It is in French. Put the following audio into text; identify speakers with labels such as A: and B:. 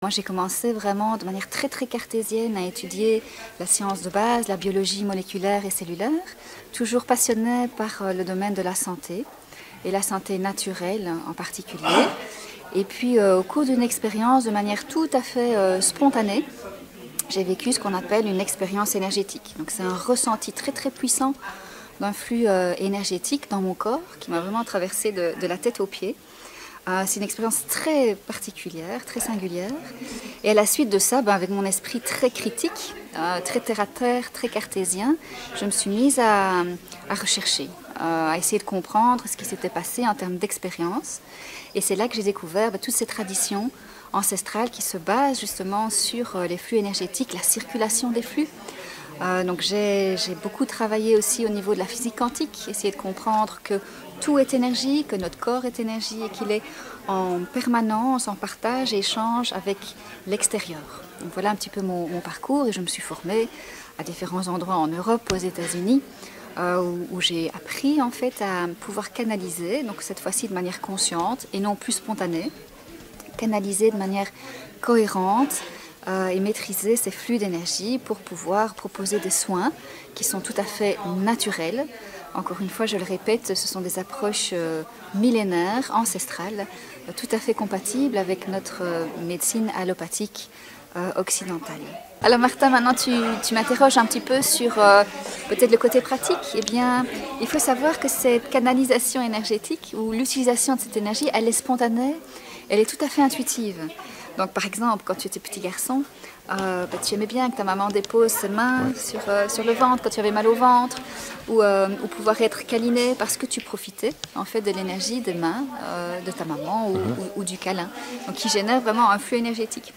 A: Moi, j'ai commencé vraiment de manière très cartésienne à étudier la science de base, la biologie moléculaire et cellulaire, toujours passionnée par le domaine de la santé et la santé naturelle en particulier. Et puis, au cours d'une expérience de manière tout à fait spontanée, j'ai vécu ce qu'on appelle une expérience énergétique. Donc, c'est un ressenti très puissant d'un flux énergétique dans mon corps qui m'a vraiment traversé de la tête aux pieds. C'est une expérience très particulière, très singulière. Et à la suite de ça, avec mon esprit très critique, très terre-à-terre, très cartésien, je me suis mise à rechercher, à essayer de comprendre ce qui s'était passé en termes d'expérience. Et c'est là que j'ai découvert toutes ces traditions ancestrales qui se basent justement sur les flux énergétiques, la circulation des flux. Donc j'ai beaucoup travaillé aussi au niveau de la physique quantique, essayer de comprendre que tout est énergie, que notre corps est énergie et qu'il est en permanence, en partage et échange avec l'extérieur. Donc voilà un petit peu mon parcours et je me suis formée à différents endroits en Europe, aux États-Unis, où j'ai appris en fait à pouvoir canaliser, donc cette fois-ci de manière consciente et non plus spontanée, canaliser de manière cohérente et maîtriser ces flux d'énergie pour pouvoir proposer des soins qui sont tout à fait naturels. Encore une fois, je le répète, ce sont des approches millénaires, ancestrales, tout à fait compatibles avec notre médecine allopathique occidentale. Alors Martin, maintenant tu m'interroges un petit peu sur peut-être le côté pratique. Eh bien, il faut savoir que cette canalisation énergétique ou l'utilisation de cette énergie, elle est spontanée, elle est tout à fait intuitive. Donc par exemple, quand tu étais petit garçon, tu aimais bien que ta maman dépose ses mains sur le ventre quand tu avais mal au ventre, ou pouvoir être câliné parce que tu profitais en fait de l'énergie des mains de ta maman ou du câlin, donc qui génère vraiment un flux énergétique.